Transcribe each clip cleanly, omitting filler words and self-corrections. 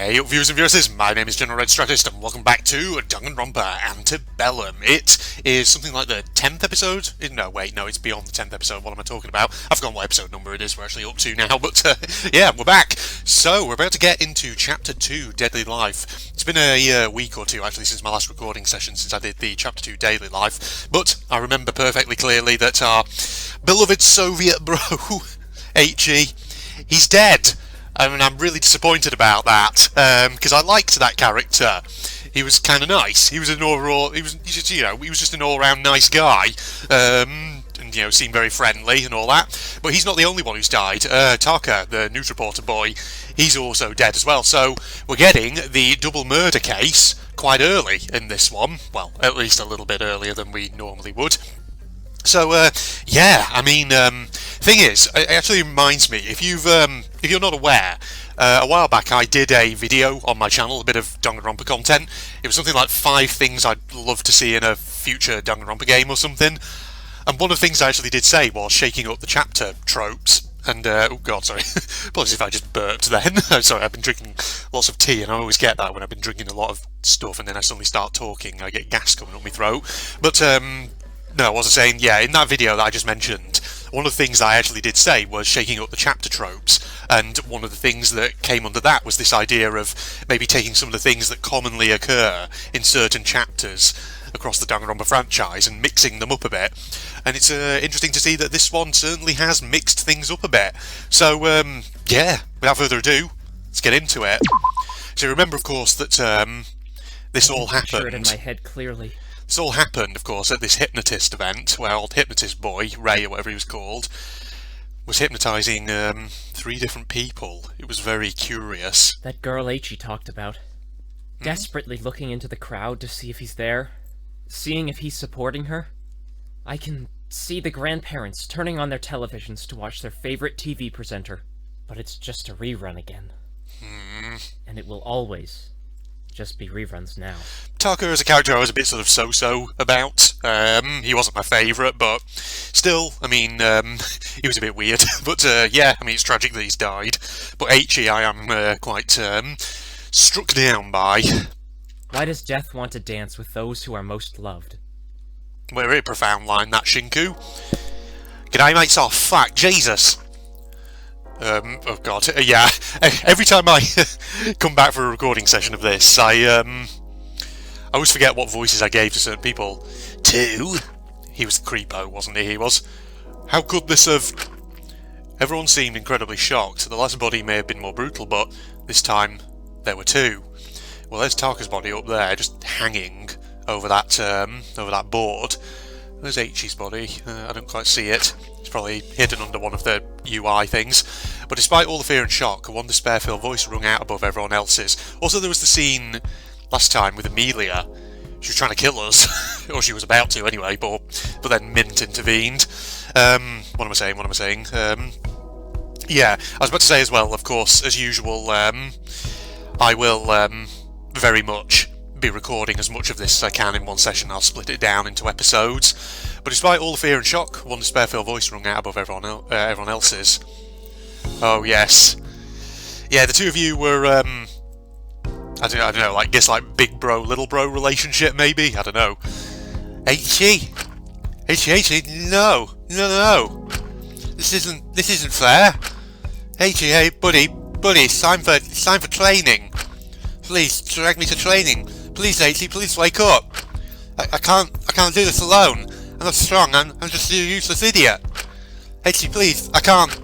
Hey up viewers and viewers, my name is General Red Strategist and welcome back to Danganronpa Antebellum. It is something like the 10th episode? No, wait, no, it's beyond the 10th episode. What am I talking about? I've forgotten what episode number it is we're actually up to now, but yeah, we're back. So, we're about to get into Chapter 2, Deadly Life. It's been a week or two actually since my last recording session, since I did the Chapter 2 Daily Life, but I remember perfectly clearly that our beloved Soviet bro, H.E., he's dead. I mean, I'm really disappointed about that, because I liked that character. He was kind of nice. He was an overall, he was just an all-round nice guy, and seemed very friendly and all that. But he's not the only one who's died. Taka, the news reporter boy, he's also dead as well. So we're getting the double murder case quite early in this one. Well, at least a little bit earlier than we normally would. So, yeah, I mean, thing is, it actually reminds me, if you're not aware, a while back I did a video on my channel, a bit of Danganronpa content. It was something like 5 things I'd love to see in a future Danganronpa game or something. And one of the things I actually did say was shaking up the chapter tropes. And, oh god, sorry, apologies if I just burped then. Sorry, I've been drinking lots of tea, and I always get that when I've been drinking a lot of stuff, and then I suddenly start talking, I get gas coming up my throat. But, no, I wasn't saying, yeah, in that video that I just mentioned, one of the things I actually did say was shaking up the chapter tropes, and one of the things that came under that was this idea of maybe taking some of the things that commonly occur in certain chapters across the Danganronpa franchise and mixing them up a bit. And it's interesting to see that this one certainly has mixed things up a bit. So, yeah, without further ado, let's get into it. So remember, of course, that this all happened. I can picture it in my head clearly. This all happened, of course, at this hypnotist event, where old hypnotist boy, Ray or whatever he was called, was hypnotising 3 different people. It was very curious. That girl H.E. talked about. Desperately looking into the crowd to see if he's there. Seeing if he's supporting her. I can see the grandparents turning on their televisions to watch their favorite TV presenter. But it's just a rerun again. And it will always just be reruns now. Taka as a character I was a bit sort of so-so about. He wasn't my favourite, but still, I mean, he was a bit weird. But yeah, I mean, it's tragic that he's died. But H.E. I am quite struck down by. Why does death want to dance with those who are most loved? Well, a very profound line, that, Shinku. G'day, mates. Oh, fuck, Jesus. Oh god, yeah, every time I come back for a recording session of this, I always forget what voices I gave to certain people. 2? He was the creepo, wasn't he? He was. How could this have... Everyone seemed incredibly shocked. The last body may have been more brutal, but this time there were 2. Well, there's Taka's body up there, just hanging over that board. There's H.E.'s body. I don't quite see it. It's probably hidden under one of the UI things. But despite all the fear and shock, one despair-filled voice rung out above everyone else's. Also, there was the scene last time with Amelia. She was trying to kill us. Or she was about to, anyway, but then Mint intervened. What am I saying? Yeah, I was about to say as well, of course, as usual, I will very much be recording as much of this as I can in one session. I'll split it down into episodes. But despite all the fear and shock, one despair-filled voice rung out above everyone else's. Oh yes, yeah. The 2 of you were I don't know, like big bro, little bro relationship maybe. I don't know. H.E., no. This isn't fair. H.E., hey buddy, it's time for training. Please drag me to training. Please, H.E., please wake up. I can't do this alone. I'm not strong. I'm just a useless idiot. H.E., please, I can't.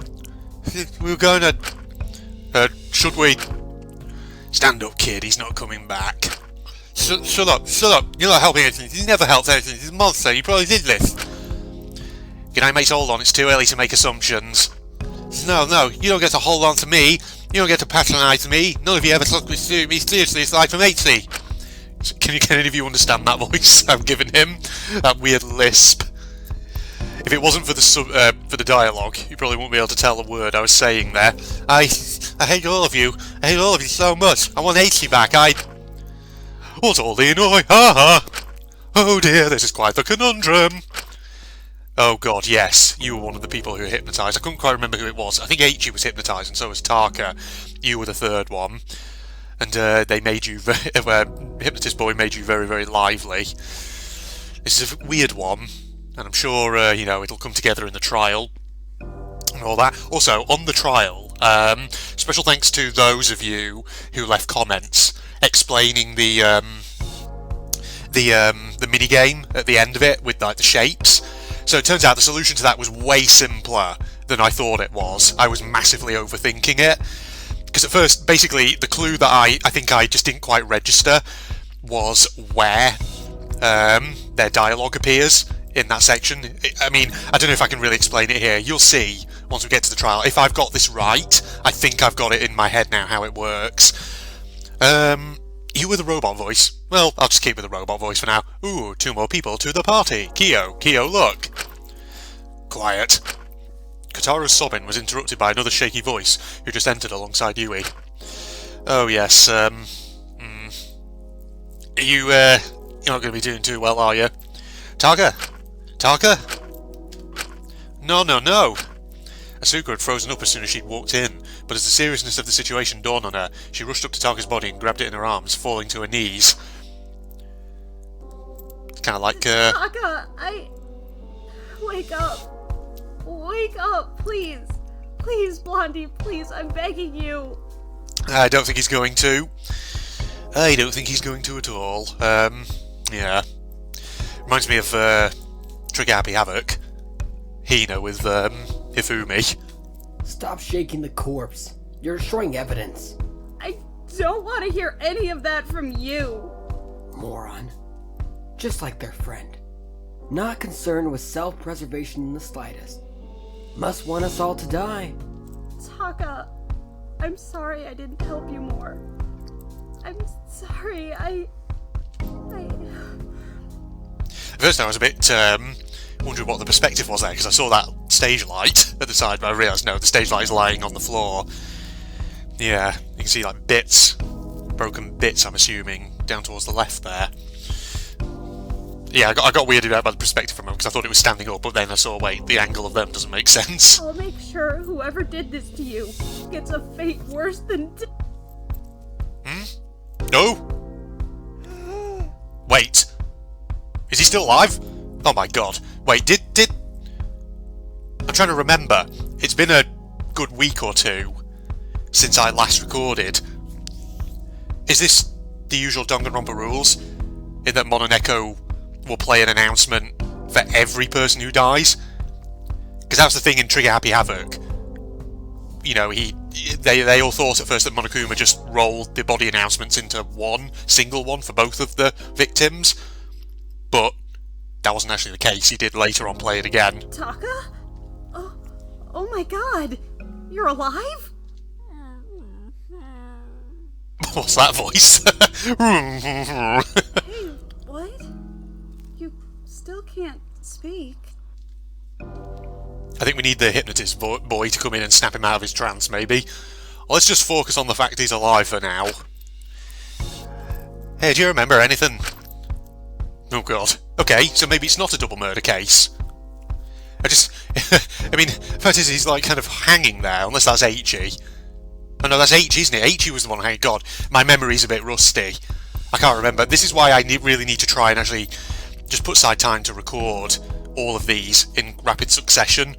We were going to... should we... Stand up, kid. He's not coming back. Shut up. You're not helping anything. You never helped anything. He's a monster. You probably did this. G'day, mates. Hold on. It's too early to make assumptions. No. You don't get to hold on to me. You don't get to patronise me. None of you ever took me seriously aside from H.E. Can any of you understand that voice I'm giving him? That weird lisp. If it wasn't for the dialogue, you probably wouldn't be able to tell the word I was saying there. I hate all of you. I hate all of you so much. I want H.E. back. What's all the annoy? Ha! Oh dear, this is quite the conundrum. Oh god, yes. You were one of the people who were hypnotised. I couldn't quite remember who it was. I think H.E. was hypnotised and so was Taka. You were the third one. and they made you, Hypnotist Boy made you very, very lively. This is a weird one, and I'm sure, it'll come together in the trial, and all that. Also, on the trial, special thanks to those of you who left comments explaining the mini game at the end of it with like the shapes. So it turns out the solution to that was way simpler than I thought it was. I was massively overthinking it, because at first, basically, the clue that I think I just didn't quite register was where their dialogue appears in that section. I mean, I don't know if I can really explain it here. You'll see once we get to the trial. If I've got this right, I think I've got it in my head now how it works. You with a robot voice. Well, I'll just keep with the robot voice for now. Ooh, 2 more people to the party. Kyo, look. Quiet. Kataro's sobbing was interrupted by another shaky voice who just entered alongside Yui. Oh yes, you're not going to be doing too well, are you? Taka? No. Asuka had frozen up as soon as she'd walked in, but as the seriousness of the situation dawned on her, she rushed up to Taka's body and grabbed it in her arms, falling to her knees. It's kind of like, Taka, Wake up, please! Please, Blondie, please, I'm begging you! I don't think he's going to. I don't think he's going to at all. Yeah. Reminds me of, Trigger Happy Havoc. Hina with, Hifumi. Stop shaking the corpse. You're destroying evidence. I don't want to hear any of that from you! Moron. Just like their friend. Not concerned with self-preservation in the slightest. Must want us all to die. Taka, I'm sorry I didn't help you more. I'm sorry, At first I was a bit, wondering what the perspective was there, because I saw that stage light at the side, but I realised, no, the stage light is lying on the floor. Yeah, you can see, like, bits, broken bits, I'm assuming, down towards the left there. Yeah, I got weirded out by the perspective from him, because I thought it was standing up, but then I saw, wait, the angle of them doesn't make sense. I'll make sure whoever did this to you gets a fate worse than No? Wait. Is he still alive? Oh my god. Wait, did... I'm trying to remember. It's been a good week or two since I last recorded. Is this the usual Danganronpa rules? In that Mononeko will play an announcement for every person who dies? Because that was the thing in Trigger Happy Havoc. You know, they all thought at first that Monokuma just rolled the body announcements into one single one for both of the victims, but that wasn't actually the case. He did later on play it again. Taka? Oh my god! You're alive? What's that voice? Hey, what? You still can't speak. I think we need the hypnotist boy to come in and snap him out of his trance, maybe. Or let's just focus on the fact he's alive for now. Hey, do you remember anything? Oh god. Okay, so maybe it's not a double murder case. I mean, the fact is he's like kind of hanging there, unless that's Eichi. Oh no, that's Eichi, isn't it? Eichi was the one hanging. God, my memory's a bit rusty. I can't remember. This is why I really need to try and actually just put aside time to record all of these in rapid succession,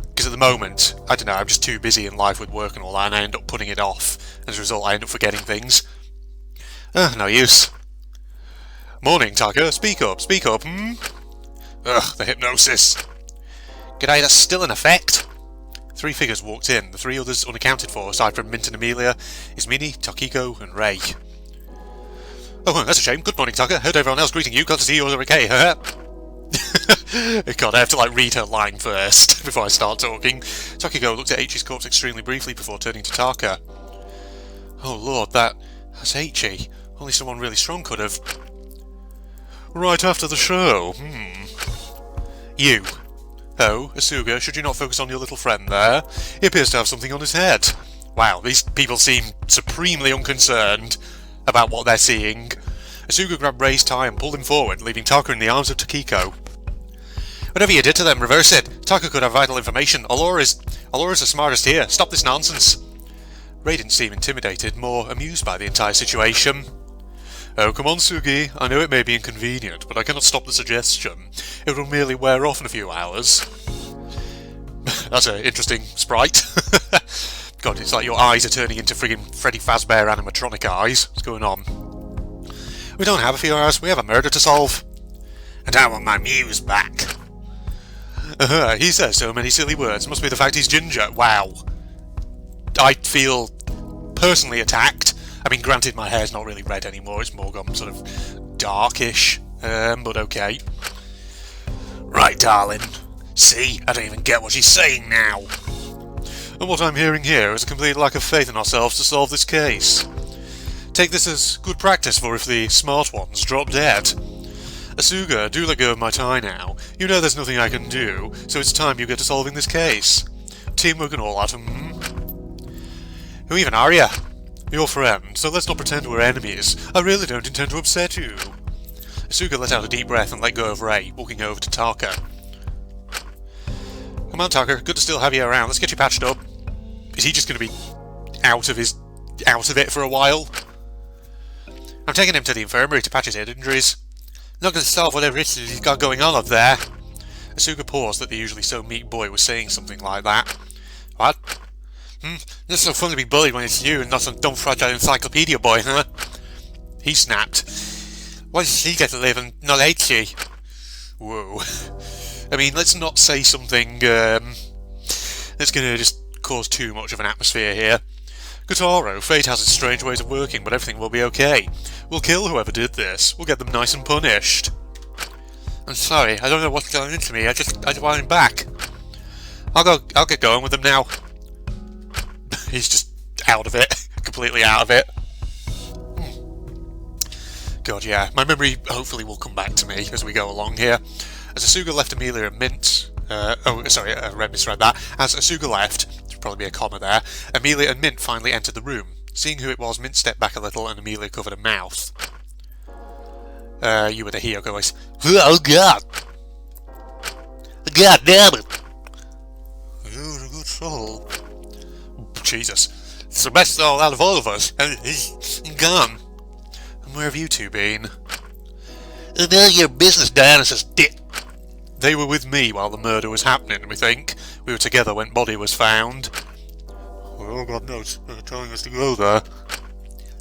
because at the moment, I don't know, I'm just too busy in life with work and all that, and I end up putting it off. As a result, I end up forgetting things. No use. Morning, Taka. Speak up, hmm? Ugh, the hypnosis. G'day, that's still in effect. 3 figures walked in, the 3 others unaccounted for, aside from Mint and Amelia, is Minnie, Tokiko, and Ray. Oh, that's a shame. Good morning, Taka. Heard everyone else greeting you. Glad to see you're okay. God, I have to like read her line first before I start talking. Tokiko looked at Eichi's corpse extremely briefly before turning to Taka. Oh lord, that's Eichi. Only someone really strong could have. Right after the show. You. Oh, Asuga, should you not focus on your little friend there? He appears to have something on his head. Wow, these people seem supremely unconcerned about what they're seeing. Asuga grabbed Ray's tie and pulled him forward, leaving Taka in the arms of Tokiko. Whatever you did to them, reverse it. Taka could have vital information. Alora's the smartest here. Stop this nonsense. Ray didn't seem intimidated, more amused by the entire situation. Oh, come on, Sugi. I know it may be inconvenient, but I cannot stop the suggestion. It will merely wear off in a few hours. That's an interesting sprite. God, it's like your eyes are turning into friggin' Freddy Fazbear animatronic eyes. What's going on? We don't have a few hours, we have a murder to solve. And I want my muse back. He says so many silly words. Must be the fact he's ginger. Wow. I feel personally attacked. I mean, granted, my hair's not really red anymore. It's more gone sort of darkish. But okay. Right, darling. See, I don't even get what she's saying now. And what I'm hearing here is a complete lack of faith in ourselves to solve this case. Take this as good practice for if the smart ones drop dead. Asuga, do let go of my tie now. You know there's nothing I can do, so it's time you get to solving this case. Teamwork and all that, Who even are you? Your friend, so let's not pretend we're enemies. I really don't intend to upset you. Asuga let out a deep breath and let go of Ray, walking over to Taka. Come on, Taka, good to still have you around. Let's get you patched up. Is he just going to be out of it for a while? I'm taking him to the infirmary to patch his head injuries. Not going to solve whatever it is he's got going on up there. Asuga paused that the usually so meek boy was saying something like that. What? This is so fun to be bullied when it's you and not some dumb fragile encyclopedia boy, huh? He snapped. Why does she get to live and not H? Whoa. I mean, let's not say something that's going to just cause too much of an atmosphere here. Kotaro, fate has its strange ways of working, but everything will be okay. We'll kill whoever did this. We'll get them nice and punished. I'm sorry, I don't know what's going into me. I just want him back. I'll get going with them now. He's just out of it. Completely out of it. God, yeah. My memory hopefully will come back to me as we go along here. As Asuga left Amelia and Mint... I misread that. As Asuga left, there should probably be a comma there, Amelia and Mint finally entered the room. Seeing who it was, Mint stepped back a little and Amelia covered her mouth. You were the Hiyoko voice. Oh god! God damn it! You're a good soul. Jesus. It's the best soul out of all of us, and he's gone. And where have you two been? None of your business, Dionysus dick. They were with me while the murder was happening, we think. We were together when body was found. Well, got notes telling us to go there.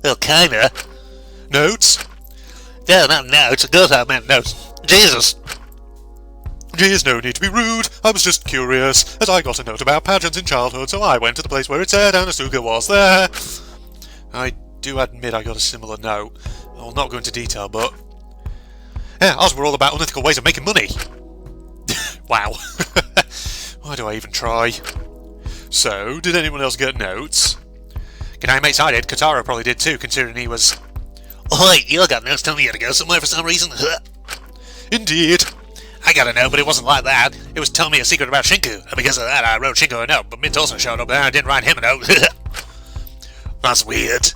Well, kinda. Notes? No, not notes. Of course I meant notes. Jesus! Geez, no need to be rude. I was just curious, as I got a note about pageants in childhood, so I went to the place where it said and Asuka was there. I do admit I got a similar note. I'll not go into detail, but... yeah, ours were all about unethical ways of making money. Wow. Why do I even try? So, did anyone else get notes? G'day mates, I did. Kotaro probably did too, considering he was... Oi, you got notes telling me you had to go somewhere for some reason? Indeed. I got a note, but it wasn't like that. It was telling me a secret about Shinku, and because of that I wrote Shinku a note, but Mint also showed up and I didn't write him a note. That's weird.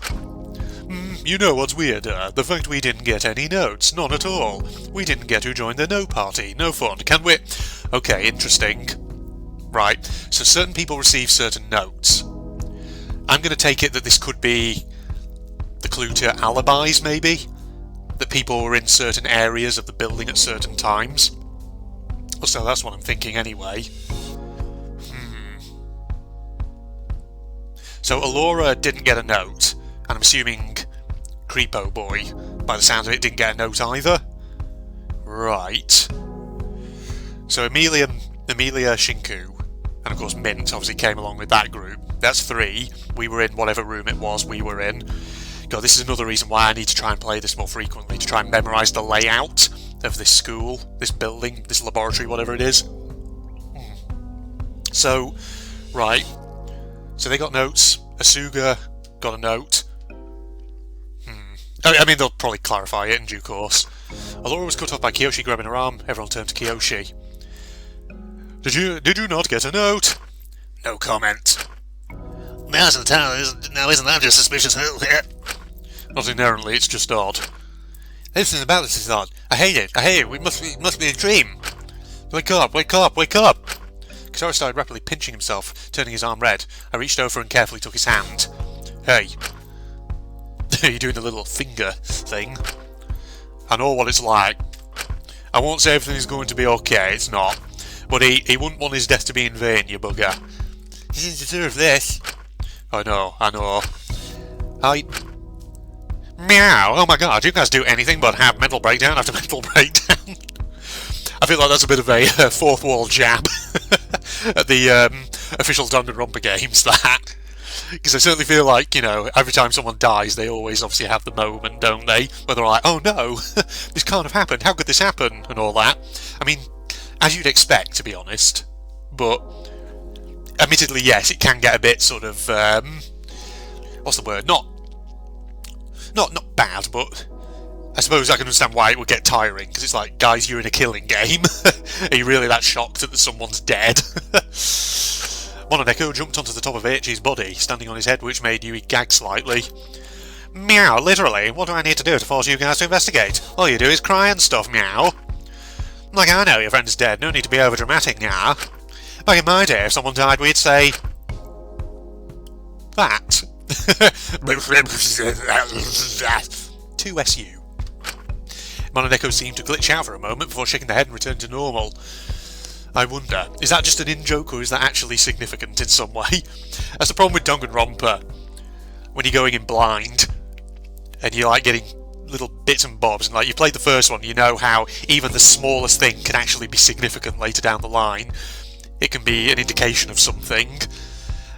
You know what's weirder? The fact we didn't get any notes, none at all. We didn't get who joined the no party. No fun, can we? Okay, interesting. Right, so certain people receive certain notes. I'm going to take it that this could be the clue to alibis, maybe? That people were in certain areas of the building at certain times. So that's what I'm thinking anyway. So Alora didn't get a note, and I'm assuming Creepo Boy, by the sound of it, didn't get a note either. Right. So Amelia, Shinku, and of course Mint obviously came along with that group. That's 3. We were in whatever room it was we were in. God, this is another reason why I need to try and play this more frequently, to try and memorise the layout of this school, this building, this laboratory, whatever it is. So, right. So they got notes. Asuga got a note. I mean, they'll probably clarify it in due course. Alora was cut off by Kiyoshi grabbing her arm. Everyone turned to Kiyoshi. Did you not get a note? No comment. Mouse in the town isn't that just suspicious? Not inherently, it's just odd. Everything about this is odd. I hate it. It must be a dream. Wake up, wake up, wake up! Kotaro started rapidly pinching himself, turning his arm red. I reached over and carefully took his hand. Hey. You're doing the little finger thing. I know what it's like. I won't say everything's going to be okay, it's not. But he wouldn't want his death to be in vain, you bugger. He didn't deserve this. I know. Meow! Oh my god, you guys do anything but have mental breakdown after mental breakdown. I feel like that's a bit of a fourth wall jab at the official Danganronpa games, that. Because I certainly feel like, you know, every time someone dies, they always obviously have the moment, don't they? Where they're like, oh no, this can't have happened, how could this happen? And all that. I mean, as you'd expect, to be honest. But, admittedly, yes, it can get a bit sort of, what's the word? Not bad, but I suppose I can understand why it would get tiring, because it's like, guys, you're in a killing game. Are you really that shocked that someone's dead? Mononeko jumped onto the top of Aichi's body, standing on his head, which made Yui gag slightly. Meow, literally, what do I need to do to force you guys to investigate? All you do is cry and stuff, meow. Like, I know your friend's dead, no need to be overdramatic, meow. Back in my day, if someone died, we'd say... that. 2SU. Mononeko seemed to glitch out for a moment before shaking the head and returning to normal. I wonder, is that just an in-joke or is that actually significant in some way? That's the problem with Danganronpa. When you're going in blind, and you're like getting little bits and bobs, and like you played the first one, you know how even the smallest thing can actually be significant later down the line. It can be an indication of something.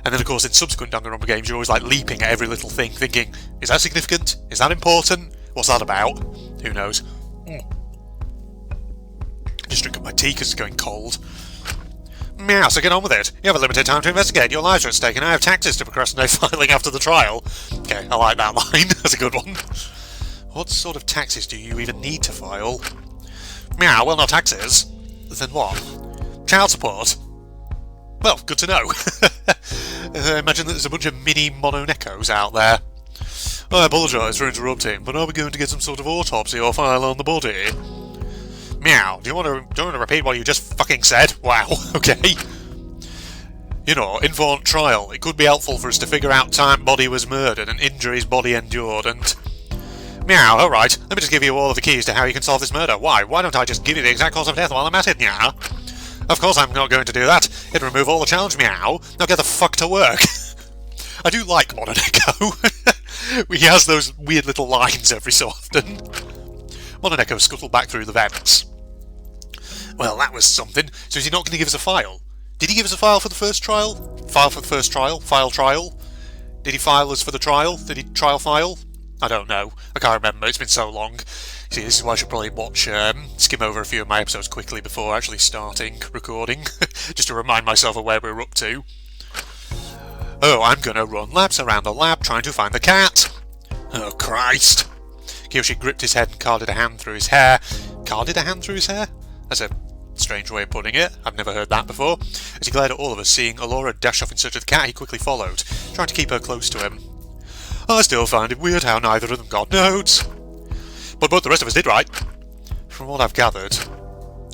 And then of course in subsequent Danganronpa games you're always like leaping at every little thing, thinking, is that significant? Is that important? What's that about? Who knows? Just drink up my tea because it's going cold. Meow, so get on with it. You have a limited time to investigate. Your lives are at stake and I have taxes to procrastinate filing after the trial. Okay, I like that line. That's a good one. What sort of taxes do you even need to file? Meow, well, not taxes. Then what? Child support? Well, good to know. I imagine that there's a bunch of mini Mononekos out there. I apologise for interrupting, but are we going to get some sort of autopsy or file on the body? Meow, do you want to repeat what you just fucking said? Wow, okay. You know, informed trial. It could be helpful for us to figure out time body was murdered and injuries body endured and... Meow, alright, let me just give you all of the keys to how you can solve this murder. Why? Why don't I just give you the exact cause of death while I'm at it, meow? Of course I'm not going to do that. It'd remove all the challenge, meow. Now get the fuck to work. I do like Mononeko. He has those weird little lines every so often. Mononeko scuttled back through the vents. Well, that was something. So is he not going to give us a file? Did he give us a file for the first trial? File for the first trial? File trial? Did he file us for the trial? Did he trial file? I don't know. I can't remember. It's been so long. See, this is why I should probably watch, skim over a few of my episodes quickly before actually starting recording, just to remind myself of where we're up to. Oh, I'm gonna run laps around the lab trying to find the cat. Oh, Christ. Kiyoshi gripped his head and carded a hand through his hair. Carded a hand through his hair? That's a strange way of putting it. I've never heard that before. As he glared at all of us, seeing Alora dash off in search of the cat, he quickly followed, trying to keep her close to him. I still find it weird how neither of them got notes. But the rest of us did, right? From what I've gathered.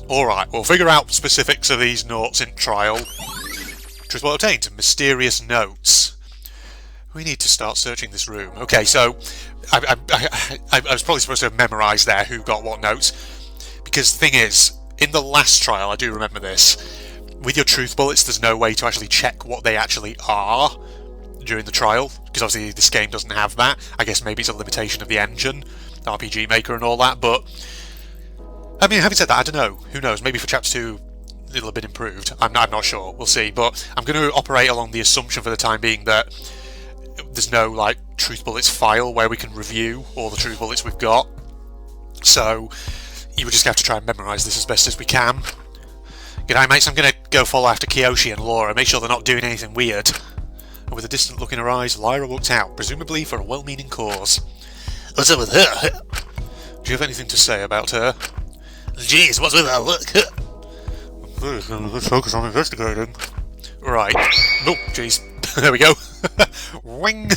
Alright, we'll figure out specifics of these notes in trial. Truth well obtained. Mysterious notes. We need to start searching this room. Okay, so I was probably supposed to have memorised there who got what notes. Because the thing is, in the last trial, I do remember this, with your truth bullets there's no way to actually check what they actually are during the trial, because obviously this game doesn't have that. I guess maybe it's a limitation of the engine, the RPG Maker and all that, but I mean, having said that, I don't know. Who knows? Maybe for Chapter 2 it'll have been improved. I'm not sure. We'll see. But I'm going to operate along the assumption for the time being that there's no, like, truth bullets file where we can review all the truth bullets we've got. So you would just have to try and memorise this as best as we can. G'day, mates. I'm going to go follow after Kiyoshi and Laura, make sure they're not doing anything weird. And with a distant look in her eyes, Lyra walked out, presumably for a well-meaning cause. What's up with her? Do you have anything to say about her? Jeez, what's with her look? Let's focus on investigating. Right. Oh, jeez. There we go. Wing!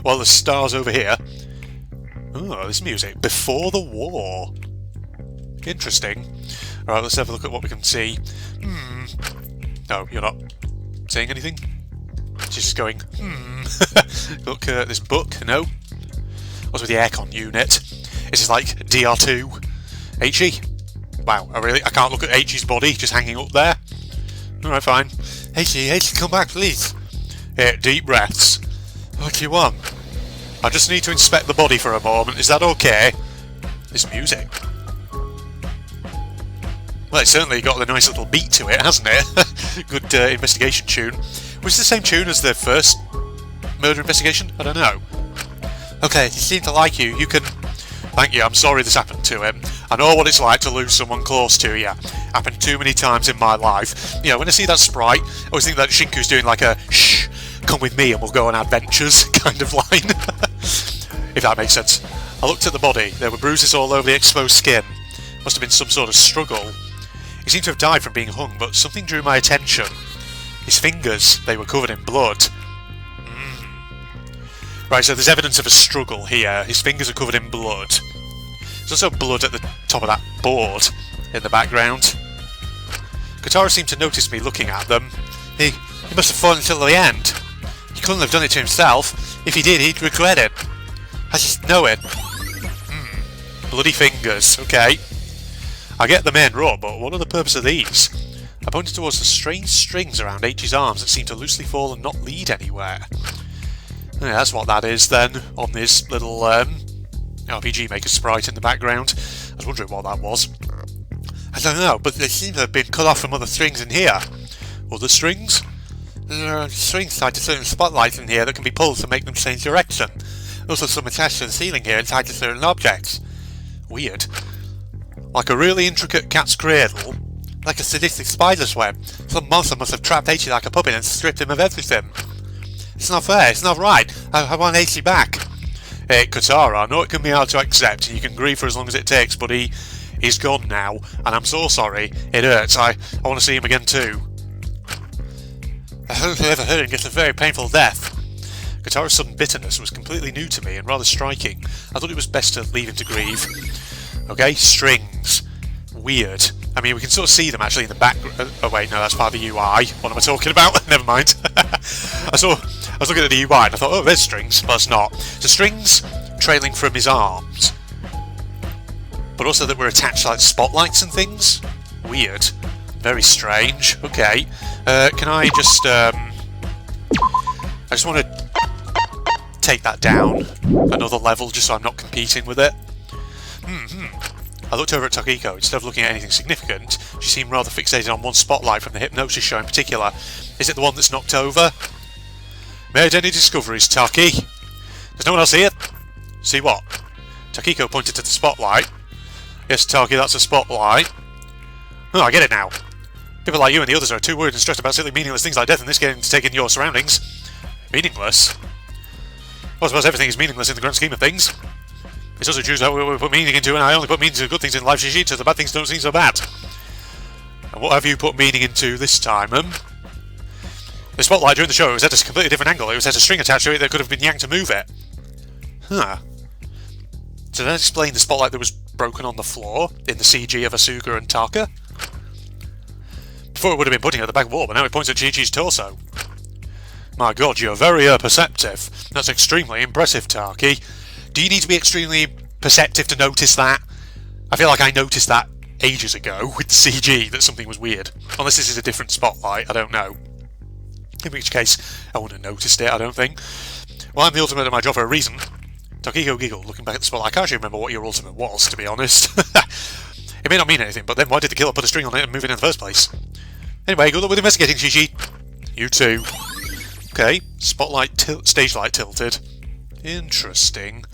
Well, the stars over here. Oh, this music. Before the war. Interesting. Alright, let's have a look at what we can see. No, you're not saying anything? She's She's just going, Look at this book, no? What's with the aircon unit? Is this like DR2? H.E.? Wow, I can't look at H.E.'s body just hanging up there. Alright, fine. H.E., come back, please. Deep breaths. What do you want? I just need to inspect the body for a moment. Is that okay? This music. Well, it's certainly got a nice little beat to it, hasn't it? Good investigation tune. Was it the same tune as the first murder investigation? I don't know. Okay, he seemed to like you. You can... Thank you, I'm sorry this happened to him. I know what it's like to lose someone close to you. Happened too many times in my life. You know, when I see that sprite, I always think that Shinku's doing like a shh, come with me and we'll go on adventures kind of line. If that makes sense. I looked at the body. There were bruises all over the exposed skin. Must have been some sort of struggle. He seemed to have died from being hung, but something drew my attention. His fingers, they were covered in blood. Right, so there's evidence of a struggle here. His fingers are covered in blood. There's also blood at the top of that board in the background. Kotaro seemed to notice me looking at them. He must have fought until the end. He couldn't have done it to himself. If he did, he'd regret it. I just know it. Bloody fingers, okay. I get the main rub, but what are the purpose of these? I pointed towards the strange strings around H's arms that seemed to loosely fall and not lead anywhere. Yeah, that's what that is then, on this little RPG Maker sprite in the background. I was wondering what that was. I don't know, but they seem to have been cut off from other strings in here. Other strings? There are strings tied to certain spotlights in here that can be pulled to make them change direction. Also some attached to the ceiling here and tied to certain objects. Weird. Like a really intricate cat's cradle. Like a sadistic spider's web. Some monster must have trapped H like a puppet and stripped him of everything. It's not fair, it's not right. I want H back. Hey, Kotaro, I know it can be hard to accept and you can grieve for as long as it takes, but he's gone now, and I'm so sorry. It hurts. I want to see him again too. I haven't ever heard him get a very painful death. Kotaro's sudden bitterness was completely new to me and rather striking. I thought it was best to leave him to grieve. Okay, strings. Weird. I mean, we can sort of see them actually in the background. Oh wait, no, that's part of the UI. What am I talking about? Never mind. I was looking at the UI and I thought, oh, there's strings, but it's not. So strings trailing from his arms, but also that were attached to like spotlights and things. Weird. Very strange. Okay. Can I just... I just want to take that down another level just so I'm not competing with it. I looked over at Takiko. Instead of looking at anything significant, she seemed rather fixated on one spotlight from the hypnosis show in particular. Is it the one that's knocked over? Made any discoveries, Taki? Does no one else see it? See what? Takiko pointed to the spotlight. Yes, Taki, that's a spotlight. Oh, I get it now. People like you and the others are too worried and stressed about silly meaningless things like death and this game to take in your surroundings. Meaningless? Well, I suppose everything is meaningless in the grand scheme of things. It's also true that we put meaning into, and I only put meaning into good things in life, so the bad things don't seem so bad. And what have you put meaning into this time, The spotlight during the show was at a completely different angle. It was at a string attached to it that could have been yanked to move it. Huh. So that explain the spotlight that was broken on the floor in the CG of Asuka and Taka? Before it would have been pointing at the back wall, but now it points at Chi-Chi's torso. My god, you're very perceptive. That's extremely impressive, Taki. Do you need to be extremely perceptive to notice that? I feel like I noticed that ages ago with the CG that something was weird. Unless this is a different spotlight, I don't know. In which case, I wouldn't have noticed it, I don't think. Well, I'm the ultimate at my job for a reason. Takiko giggled, looking back at the spotlight. I can't actually remember what your ultimate was, to be honest. It may not mean anything, but then why did the killer put a string on it and move it in the first place? Anyway, good luck with investigating, Chi-Chi. You too. Okay, spotlight stage light tilted. Interesting.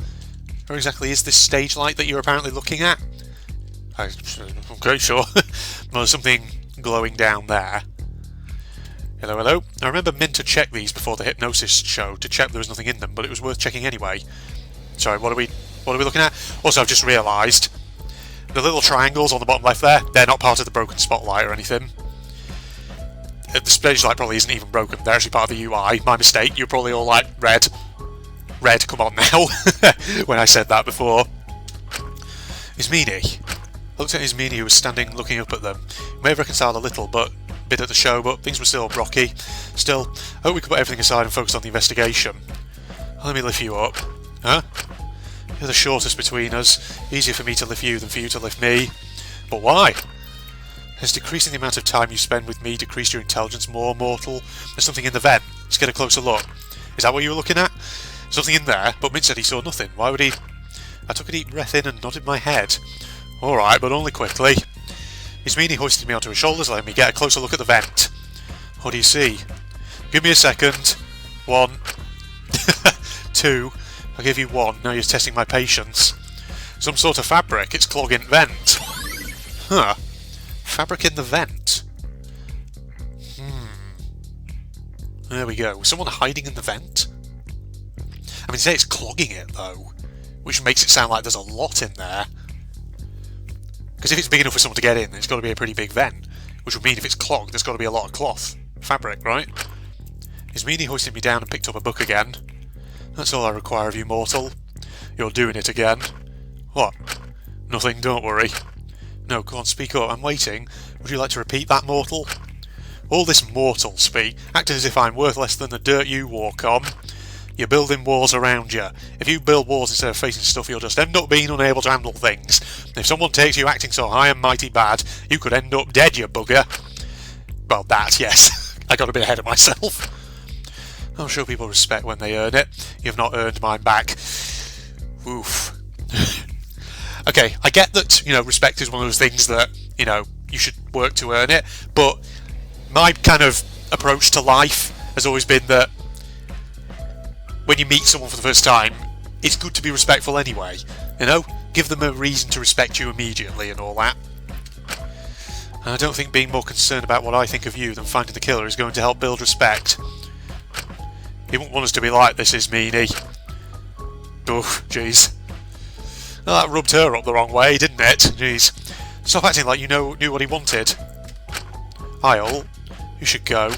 Where exactly is this stage light that you're apparently looking at? Okay, sure. Well, there's something glowing down there. Hello, hello. I remember meant to check these before the hypnosis show to check there was nothing in them, but it was worth checking anyway. Sorry, what are we looking at? Also, I've just realised the little triangles on the bottom left there, they're not part of the broken spotlight or anything. The stage light probably isn't even broken. They're actually part of the UI. My mistake. You're probably all like, red. Red, come on now. When I said that before. Ismini. I looked at Ismini, who was standing looking up at them. He may have reconciled a little, but bid at the show, but things were still rocky. Still, I hope we can put everything aside and focus on the investigation. Let me lift you up. Huh? You're the shortest between us. Easier for me to lift you than for you to lift me. But why? Has decreasing the amount of time you spend with me decreased your intelligence more, mortal? There's something in the vent. Let's get a closer look. Is that what you were looking at? Something in there, but Mint said he saw nothing. Why would he? I took a deep breath in and nodded my head. Alright, but only quickly. His meanie hoisted me onto his shoulders, letting me get a closer look at the vent. What do you see? Give me a second. 1. 2. I'll give you 1. Now you're testing my patience. Some sort of fabric. It's clogging vent. Huh. Fabric in the vent. There we go. Was someone hiding in the vent? I mean, say it's clogging it, though. Which makes it sound like there's a lot in there. Because if it's big enough for someone to get in, it's got to be a pretty big vent. Which would mean if it's clogged, there's got to be a lot of cloth. Fabric, right? His meanie hoisted me down and picked up a book again. That's all I require of you, mortal. You're doing it again. What? Nothing, don't worry. No, go on, speak up, I'm waiting. Would you like to repeat that, mortal? All this mortal speak, acting as if I'm worth less than the dirt you walk on. You're building walls around you. If you build walls instead of facing stuff, you'll just end up being unable to handle things. If someone takes you acting so high and mighty bad, you could end up dead, you bugger. Well, that, yes. I got a bit ahead of myself. I'll show people respect when they earn it. You've not earned mine back. Oof. Okay, I get that, respect is one of those things that, you should work to earn it, but my kind of approach to life has always been that when you meet someone for the first time, it's good to be respectful anyway, Give them a reason to respect you immediately and all that. And I don't think being more concerned about what I think of you than finding the killer is going to help build respect. He wouldn't want us to be like this, is meanie. Oh, jeez. Well, that rubbed her up the wrong way, didn't it? Jeez. Stop acting like you knew what he wanted. I'll. You should go.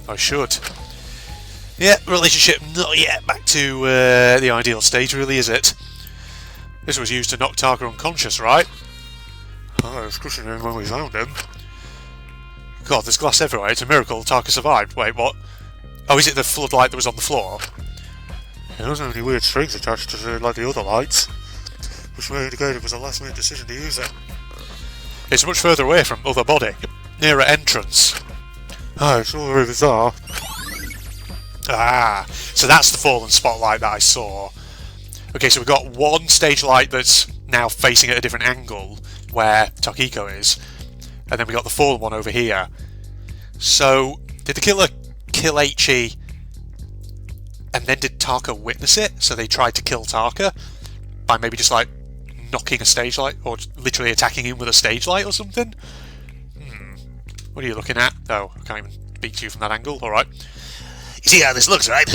I should. Yeah, relationship not yet back to the ideal state, really, is it? This was used to knock Tarka unconscious, right? Oh, I was crushing him when we found him. God, there's glass everywhere. It's a miracle Tarka survived. Wait, what? Oh, is it the floodlight that was on the floor? There wasn't any weird strings attached to it like the other lights, which may indicate it was a last-minute decision to use it. It's much further away from other body, nearer entrance. Oh, it's all very bizarre. Ah, so that's the fallen spotlight that I saw. Okay, so we've got one stage light that's now facing at a different angle, where Takiko is, and then we got the fallen one over here. So, did the killer kill Ichi, and then did Tarka witness it? So they tried to kill Tarka by maybe just like knocking a stage light, or literally attacking him with a stage light or something? What are you looking at? Oh, I can't even speak to you from that angle. Alright. You see how this looks, right?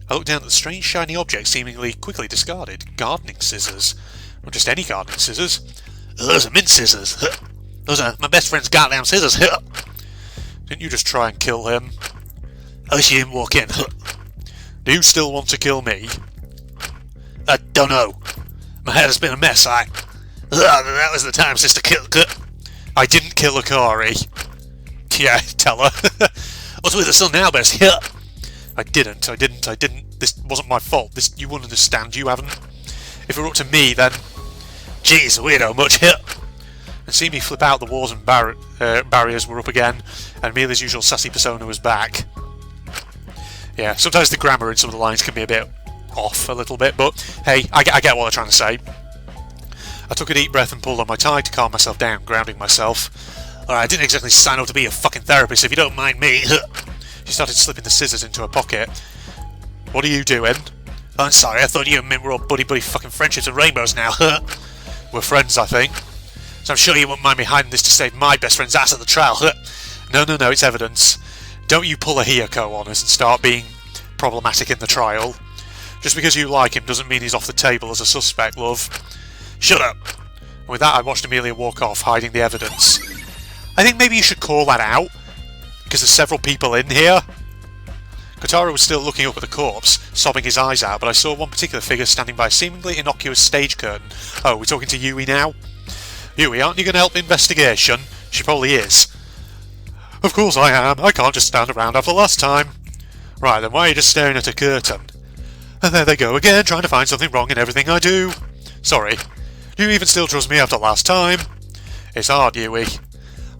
I looked down at the strange shiny object seemingly quickly discarded. Gardening scissors. Not just any gardening scissors. Those are mint scissors. Those are my best friend's goddamn scissors. Didn't you just try and kill him? I wish you didn't walk in. Do you still want to kill me? I don't know. My head has been a mess. That was the time, sister. I didn't kill Akari. Yeah, tell her. What's with the sun now, best? I didn't. This wasn't my fault. You wouldn't understand. You haven't. If it were up to me, then... Jeez, weirdo much. And see me flip out, the walls and barriers were up again, and Amelia's usual sassy persona was back. Yeah, sometimes the grammar in some of the lines can be a bit off a little bit, but hey, I get what they're trying to say. I took a deep breath and pulled on my tie to calm myself down, grounding myself. Alright, I didn't exactly sign up to be a fucking therapist, if you don't mind me. She started slipping the scissors into her pocket. What are you doing? I'm sorry, I thought you and Mint were all buddy-buddy fucking friendships and rainbows now. We're friends, I think. So I'm sure you won't mind me hiding this to save my best friend's ass at the trial. No, it's evidence. Don't you pull a Hiyoko on us and start being problematic in the trial. Just because you like him doesn't mean he's off the table as a suspect, love. Shut up. And with that, I watched Amelia walk off, hiding the evidence. I think maybe you should call that out, because there's several people in here. Kotaro was still looking up at the corpse, sobbing his eyes out, but I saw one particular figure standing by a seemingly innocuous stage curtain. Oh, we're talking to Yui now? Yui, aren't you going to help the investigation? She probably is. Of course I am. I can't just stand around after last time. Right, then why are you just staring at a curtain? And there they go again, trying to find something wrong in everything I do. Sorry. Do you even still trust me after last time? It's hard, Yui.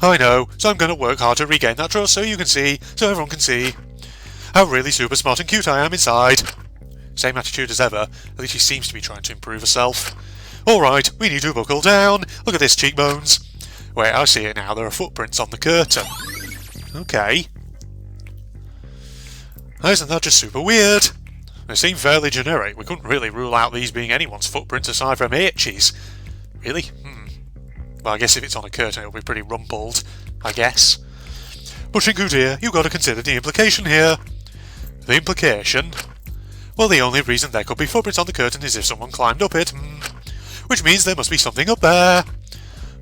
I know, so I'm going to work hard to regain that trust so you can see, so everyone can see how really super smart and cute I am inside. Same attitude as ever, at least she seems to be trying to improve herself. Alright, we need to buckle down. Look at this, cheekbones. Wait, I see it now, there are footprints on the curtain. Okay. Isn't that just super weird? They seem fairly generic. We couldn't really rule out these being anyone's footprints aside from H's. Really? Well, I guess if it's on a curtain it'll be pretty rumpled, I guess. But Shinku dear, you've got to consider the implication here. The implication? Well, the only reason there could be footprints on the curtain is if someone climbed up it. Which means there must be something up there.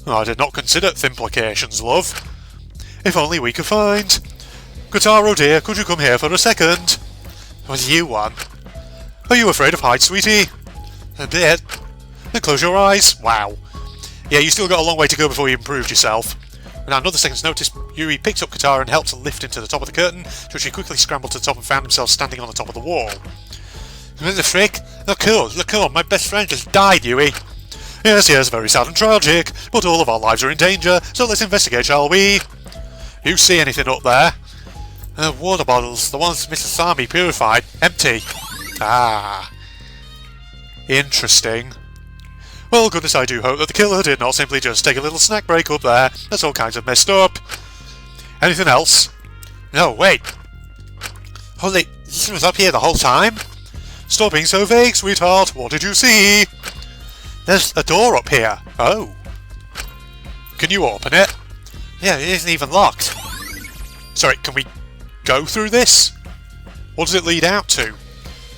Oh, I did not consider implications, love. If only we could find... Kotaro dear, could you come here for a second? What do you want? Are you afraid of heights, sweetie? A bit. Then close your eyes. Wow. Yeah, you still got a long way to go before you improved yourself. Without another second's notice, Yui picked up Kotaro and helped her lift him to the top of the curtain, to which he quickly scrambled to the top and found himself standing on the top of the wall. What the frick? Look cool, my best friend just died, Yui. Yes, very sad and tragic, but all of our lives are in danger, so let's investigate, shall we? You see anything up there? Water bottles, the ones Mr. Sami purified, empty. Ah. Interesting. Well, goodness, I do hope that the killer did not simply just take a little snack break up there. That's all kinds of messed up. Anything else? No, wait. Holy, this was up here the whole time? Stop being so vague, sweetheart. What did you see? There's a door up here. Oh. Can you open it? Yeah, it isn't even locked. Sorry, can we go through this? What does it lead out to?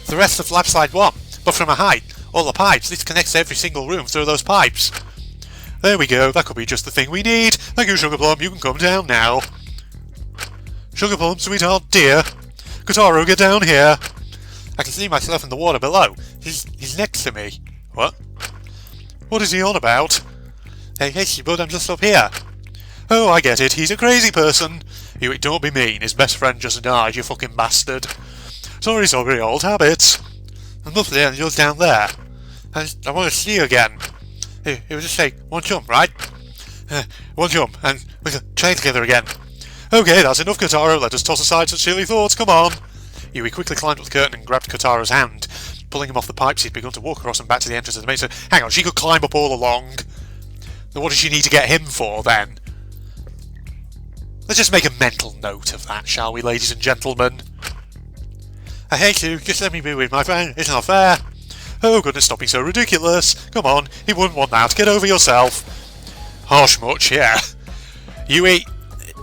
The rest of lab slide 1, but from a height. All the pipes. This connects every single room through those pipes. There we go. That could be just the thing we need. Thank you, Sugar Plum. You can come down now. Sugar Plum, sweetheart, dear. Kotaro, get down here. I can see myself in the water below. He's next to me. What? What is he on about? Hey, but I'm just up here. Oh, I get it. He's a crazy person. You don't be mean. His best friend just died, you fucking bastard. Sorry, old habits. I'm up there and you're down there. I want to see you again. It was just like, one jump, right? One jump, and we can train together again. Okay, that's enough, Kotaro. Let us toss aside such silly thoughts. Come on. Yui quickly climbed up the curtain and grabbed Kotaro's hand. Pulling him off the pipes, he'd begun to walk across and back to the entrance of the main. So, hang on, she could climb up all along. Then what does she need to get him for, then? Let's just make a mental note of that, shall we, ladies and gentlemen? I hate you. Just let me be with my friend. It's not fair. Oh, goodness, stop being so ridiculous. Come on, he wouldn't want that. Get over yourself. Harsh much, yeah. Yui,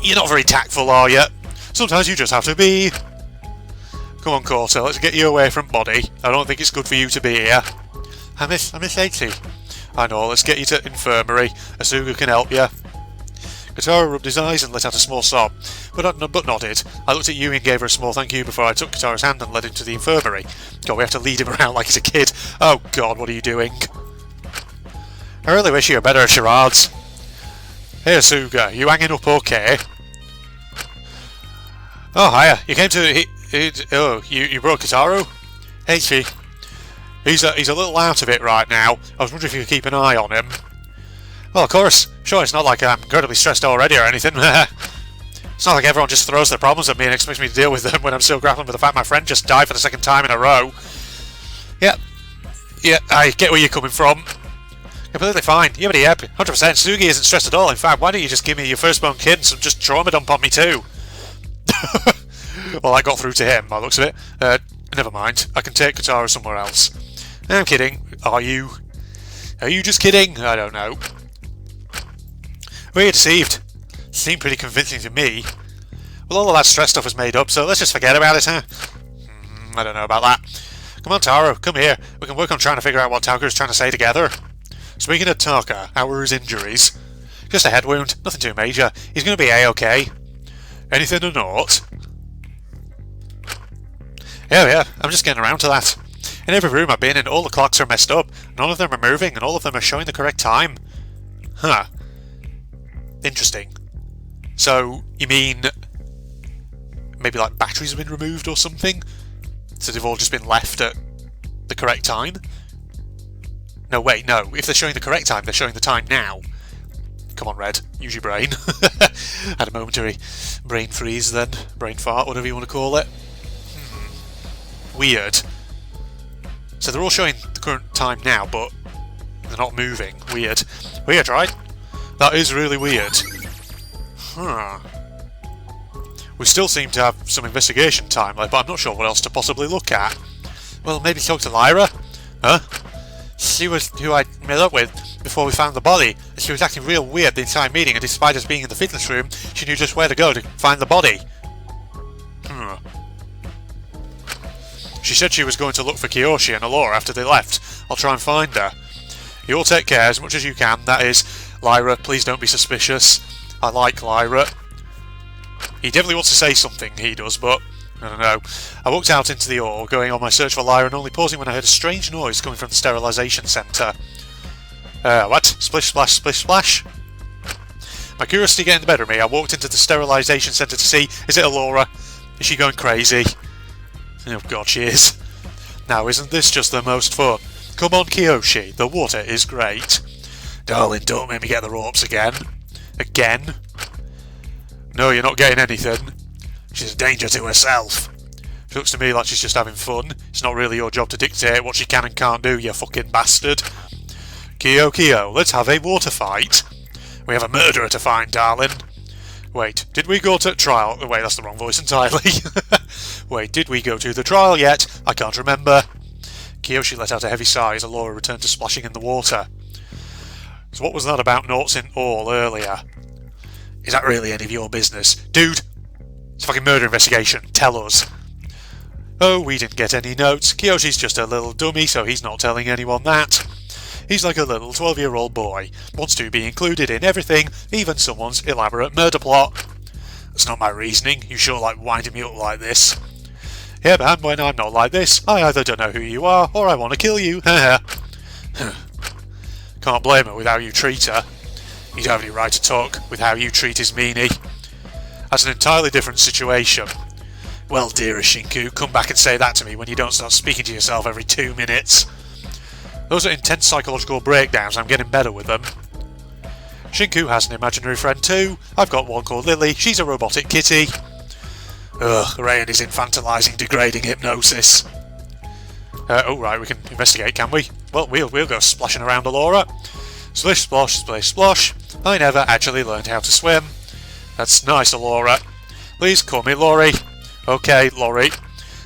you're not very tactful, are you? Sometimes you just have to be. Come on, Corta, let's get you away from Body. I don't think it's good for you to be here. I miss 80. I know, let's get you to infirmary. Asuga can help you. Kotaro rubbed his eyes and let out a small sob, but nodded. I looked at Yui and gave her a small thank you before I took Kotaro's hand and led him to the infirmary. God, we have to lead him around like he's a kid. Oh God, what are you doing? I really wish you were better at charades. Hey Asuga, you hanging up okay? Oh, hiya. You came to... you brought Kotaro? Hey, she. He's a little out of it right now. I was wondering if you could keep an eye on him. Well, of course. Sure, it's not like I'm incredibly stressed already or anything. It's not like everyone just throws their problems at me and expects me to deal with them when I'm still grappling with the fact my friend just died for the second time in a row. Yeah, I get where you're coming from. Completely fine. Yeah, but 100%. Sugi isn't stressed at all. In fact, why don't you just give me your firstborn kid and some just trauma dump on me too? Well, I got through to him, by the looks of it. Never mind. I can take Kotaro somewhere else. I'm kidding. Are you? Are you just kidding? I don't know. Were you deceived? Seemed pretty convincing to me. Well, all of that stress stuff was made up, so let's just forget about it, huh? I don't know about that. Come on, Taro, come here. We can work on trying to figure out what Tauka's trying to say together. Speaking of Taka, how were his injuries? Just a head wound, nothing too major. He's going to be A-okay. Anything or not? Yeah, I'm just getting around to that. In every room I've been in, all the clocks are messed up. None of them are moving, and all of them are showing the correct time. Huh. Interesting. So, you mean maybe like batteries have been removed or something? So they've all just been left at the correct time? No, wait, no. If they're showing the correct time, they're showing the time now. Come on, Red. Use your brain. Had a momentary brain freeze then. Brain fart, whatever you want to call it. Weird. So they're all showing the current time now, but they're not moving. Weird. Weird, right? That is really weird. Huh. We still seem to have some investigation time left, but I'm not sure what else to possibly look at. Well, maybe talk to Lyra? Huh? She was who I met up with before we found the body. She was acting real weird the entire meeting, and despite us being in the fitness room, she knew just where to go to find the body. She said she was going to look for Kiyoshi and Alora after they left. I'll try and find her. You all take care as much as you can. That is, Lyra, please don't be suspicious. I like Lyra. He definitely wants to say something, he does, but I don't know. I walked out into the hall, going on my search for Lyra and only pausing when I heard a strange noise coming from the sterilisation centre. What? Splish, splash, splish, splash? My curiosity getting the better of me, I walked into the sterilisation centre to see, is it Alora? Is she going crazy? Oh god, she is. Now, isn't this just the most fun? Come on, Kiyoshi, the water is great. Darling, don't make me get the ropes again. Again? No, you're not getting anything. She's a danger to herself. She looks to me like she's just having fun. It's not really your job to dictate what she can and can't do, you fucking bastard. Kiyo, let's have a water fight. We have a murderer to find, darling. Wait, did we go to trial? Oh, wait, that's the wrong voice entirely. Wait, did we go to the trial yet? I can't remember. Kiyoshi let out a heavy sigh as Alora returned to splashing in the water. So what was that about notes in all earlier? Is that really any of your business? Dude! It's a fucking murder investigation. Tell us. Oh, we didn't get any notes. Kiyoshi's just a little dummy, so he's not telling anyone that. He's like a little 12-year-old boy. Wants to be included in everything, even someone's elaborate murder plot. That's not my reasoning. You sure like winding me up like this. Yeah, man, when I'm not like this, I either don't know who you are, or I want to kill you. Can't blame her with how you treat her. You don't have any right to talk with how you treat his meanie. That's an entirely different situation. Well, dearest Shinku, come back and say that to me when you don't start speaking to yourself every 2 minutes. Those are intense psychological breakdowns. I'm getting better with them. Shinku has an imaginary friend too. I've got one called Lily. She's a robotic kitty. Ugh, Ray and his infantilizing, degrading hypnosis. Oh right, we can investigate, can we? Well, we'll go splashing around Alora. Splish, splosh, splish, splosh. I never actually learned how to swim. That's nice, Alora. Please call me Laurie. Okay, Laurie.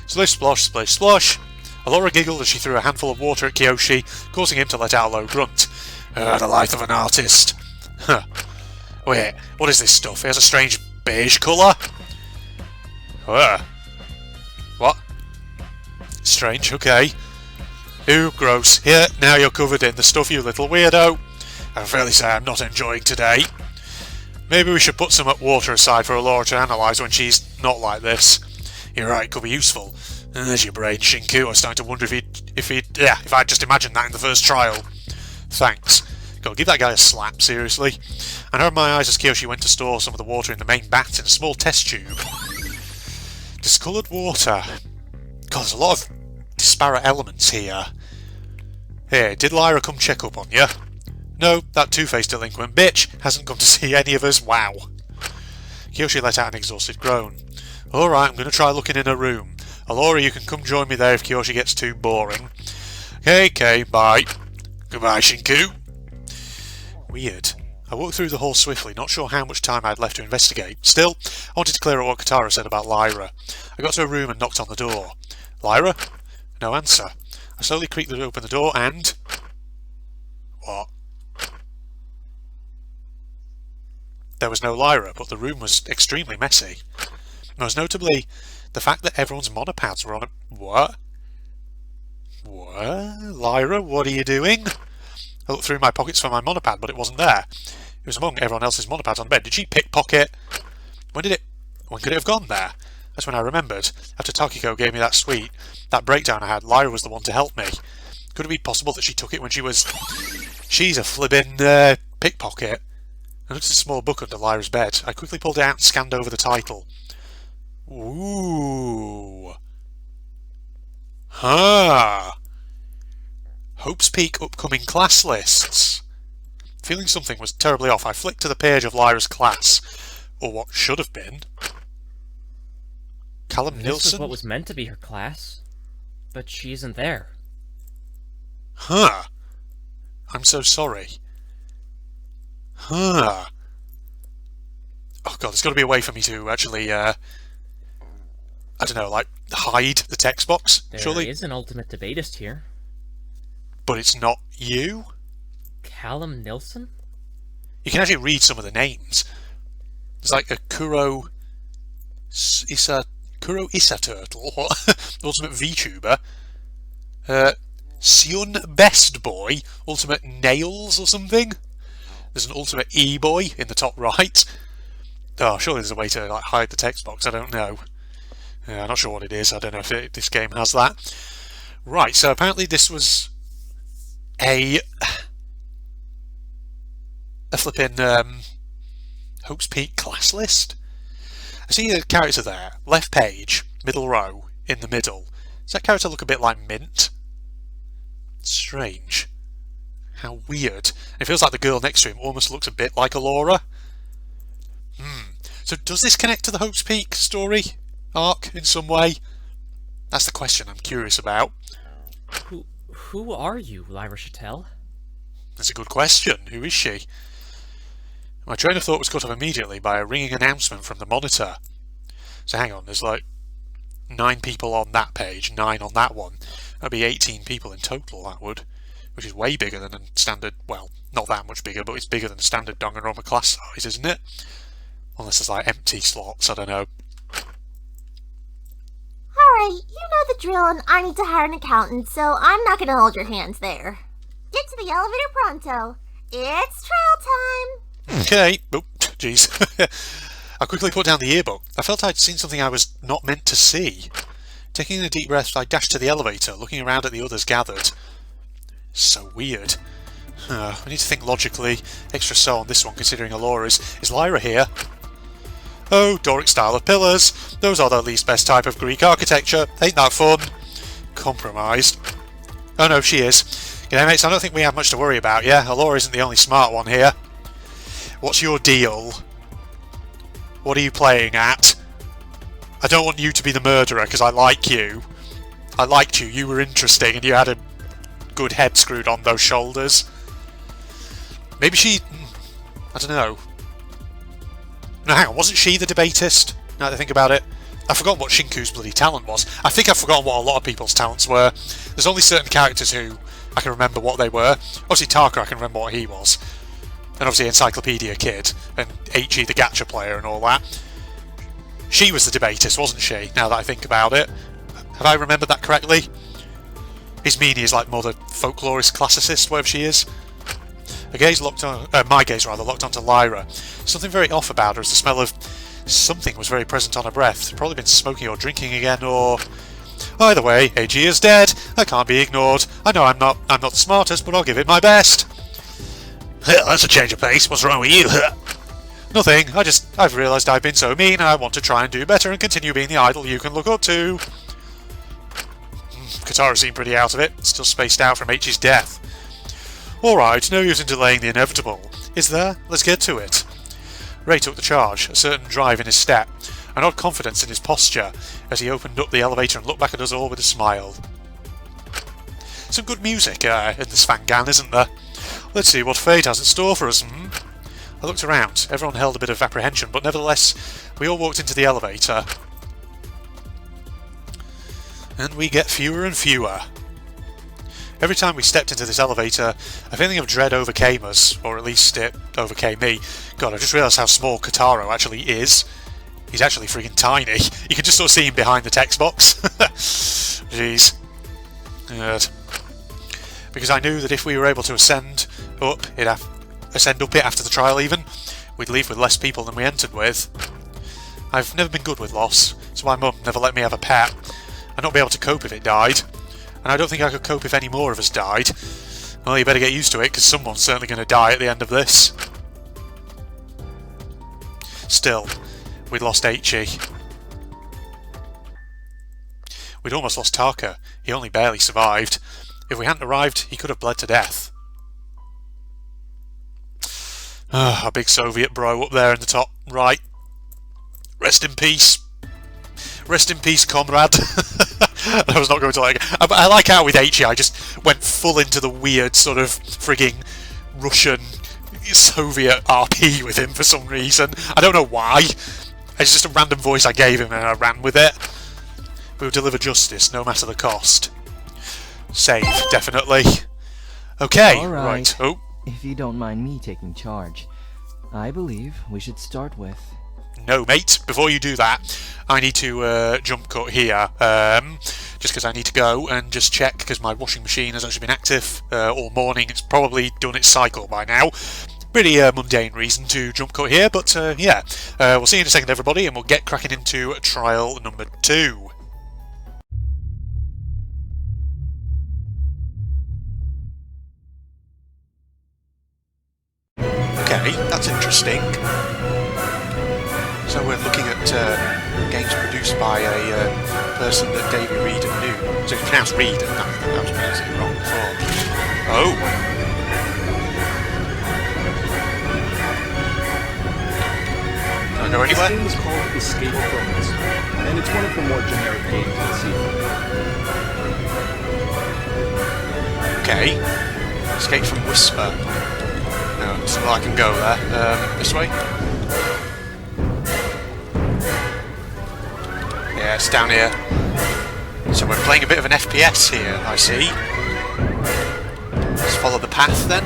Splish, splosh, splish, splosh. Alora giggled as she threw a handful of water at Kiyoshi, causing him to let out a low grunt. The life of an artist. Huh. Wait, what is this stuff? It has a strange beige colour. What? Strange, okay. Ooh, gross. Here, now you're covered in the stuff, you little weirdo. I can fairly say I'm not enjoying today. Maybe we should put some water aside for Alora to analyse when she's not like this. You're right, could be useful. There's your brain, Shinku. I was starting to wonder if I'd just imagined that in the first trial. Thanks. Gotta give that guy a slap, seriously. I narrowed my eyes as Kiyoshi went to store some of the water in the main vat in a small test tube. Discoloured water. God, there's a lot of disparate elements here. Hey, did Lyra come check up on you? No, that two-faced delinquent bitch hasn't come to see any of us. Wow. Kiyoshi let out an exhausted groan. Alright, I'm going to try looking in her room. Alora, you can come join me there if Kiyoshi gets too boring. Okay, bye. Goodbye, Shinku. Weird. I walked through the hall swiftly, not sure how much time I had left to investigate. Still, I wanted to clear up what Katara said about Lyra. I got to her room and knocked on the door. Lyra? No answer. I slowly creaked open the door and... What? There was no Lyra, but the room was extremely messy. Most notably, the fact that everyone's monopads were on a... What? What? Lyra, what are you doing? I looked through my pockets for my monopad, but it wasn't there. It was among everyone else's monopads on bed. Did she pickpocket? When could it have gone there? That's when I remembered. After Takiko gave me that breakdown I had, Lyra was the one to help me. Could it be possible that she took it when she was... She's a flibbin' pickpocket. I noticed a small book under Lyra's bed. I quickly pulled it out and scanned over the title. Ooh. Huh. Hope's Peak upcoming class lists. Feeling something was terribly off, I flicked to the page of Lyra's class. Or what should have been. Callum This Nilsson? was what was meant to be her class. But she isn't there. Huh. I'm so sorry. Huh. Oh god, there's got to be a way for me to actually, I don't know, like, hide the text box, surely? There is an ultimate debatist here. But it's not you? Callum Nilsson? You can actually read some of the names. There's like a Kuro Issa Turtle, Ultimate VTuber. Sion Best Boy, Ultimate Nails or something. There's an Ultimate E-Boy in the top right. Oh, surely there's a way to like hide the text box, I don't know. I'm not sure what it is, I don't know if this game has that. Right, so apparently this was a flipping Hope's Peak class list. I see the character there, left page, middle row, in the middle. Does that character look a bit like Mint? Strange. How weird. It feels like the girl next to him almost looks a bit like Alora. So does this connect to the Hope's Peak story arc in some way? That's the question I'm curious about. Who are you, Lyra Chattel? That's a good question. Who is she? My train of thought was cut off immediately by a ringing announcement from the monitor. So hang on, there's like 9 people on that page, 9 on that one. That'd be 18 people in total, that would. Which is way bigger than a standard, well, not that much bigger, but it's bigger than a standard Danganronpa class size, isn't it? Unless there's like empty slots, I don't know. Alright, you know the drill and I need to hire an accountant, so I'm not gonna hold your hands there. Get to the elevator pronto. It's trial time! Okay. Oh, jeez. I quickly put down the yearbook. I felt I'd seen something I was not meant to see. Taking a deep breath, I dashed to the elevator, looking around at the others gathered. So weird. I need to think logically. Extra so on this one, considering Alora is Lyra here? Oh, Doric style of pillars. Those are the least best type of Greek architecture. Ain't that fun? Compromised. Oh no, she is. G'day mates, I don't think we have much to worry about, yeah? Alora isn't the only smart one here. What's your deal? What are you playing at? I don't want you to be the murderer, because I like you. I liked you, you were interesting, and you had a good head screwed on those shoulders. Maybe she... I don't know. No, hang on, wasn't she the debatist? Now that I think about it. I've forgotten what Shinku's bloody talent was. I think I've forgotten what a lot of people's talents were. There's only certain characters who I can remember what they were. Obviously Taka, I can remember what he was. And obviously Encyclopedia Kid, and H.E. the gacha player and all that. She was the debatist, wasn't she, now that I think about it? Have I remembered that correctly? His meanie is like more the folklorist classicist, whatever she is. Her gaze locked on, my gaze rather, locked onto Lyra. Something very off about her as the smell of something was very present on her breath. Probably been smoking or drinking again, or... Either way, AG is dead. I can't be ignored. I know I'm not the smartest, but I'll give it my best. That's a change of pace. What's wrong with you? Nothing. I've realised I've been so mean, and I want to try and do better and continue being the idol you can look up to. Katara seemed pretty out of it, still spaced out from H's death. Alright, no use in delaying the inevitable. Is there? Let's get to it. Ray took the charge, a certain drive in his step, an odd confidence in his posture, as he opened up the elevator and looked back at us all with a smile. Some good music in this Fangan, isn't there? Let's see what fate has in store for us, I looked around. Everyone held a bit of apprehension, but nevertheless, we all walked into the elevator. And we get fewer and fewer. Every time we stepped into this elevator, a feeling of dread overcame us, or at least it overcame me. God, I just realised how small Kataro actually is. He's actually freaking tiny. You can just sort of see him behind the text box. Jeez. Good. Because I knew that if we were able to ascend up it after the trial even, we'd leave with less people than we entered with. I've never been good with loss, so my mum never let me have a pet. I'd not be able to cope if it died. And I don't think I could cope if any more of us died. Well, you better get used to it, because someone's certainly going to die at the end of this. Still, we'd lost H.E. We'd almost lost Taka. He only barely survived. If we hadn't arrived, he could have bled to death. Our big Soviet bro up there in the top right. Rest in peace. Rest in peace, comrade. I was not going to like... I like how with H.E. I just went full into the weird sort of frigging Russian Soviet RP with him for some reason. I don't know why. It's just a random voice I gave him and I ran with it. We'll deliver justice, no matter the cost. Save, definitely. Okay, All right. Oh, If you don't mind me taking charge, I believe we should start with... no, mate. Before you do that, I need to jump cut here. Just because I need to go and just check, because my washing machine has actually been active all morning. It's probably done its cycle by now. Pretty mundane reason to jump cut here, but yeah. We'll see you in a second, everybody, and we'll get cracking into trial number 2. Okay, that's interesting. So we're looking at games produced by a person that Davey Reed knew. So it's pronounced Reed, and I was pronouncing it wrong before. Oh! Can I go anywhere? This game is called Escape from Whisper, and it's one of the more generic games in the series. Okay. Escape from Whisper. No, so I can go there. This way? Yeah, it's down here. So we're playing a bit of an FPS here, I see. Let's follow the path then.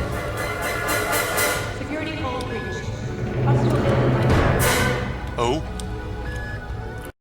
Security call breached. Hostile. Oh.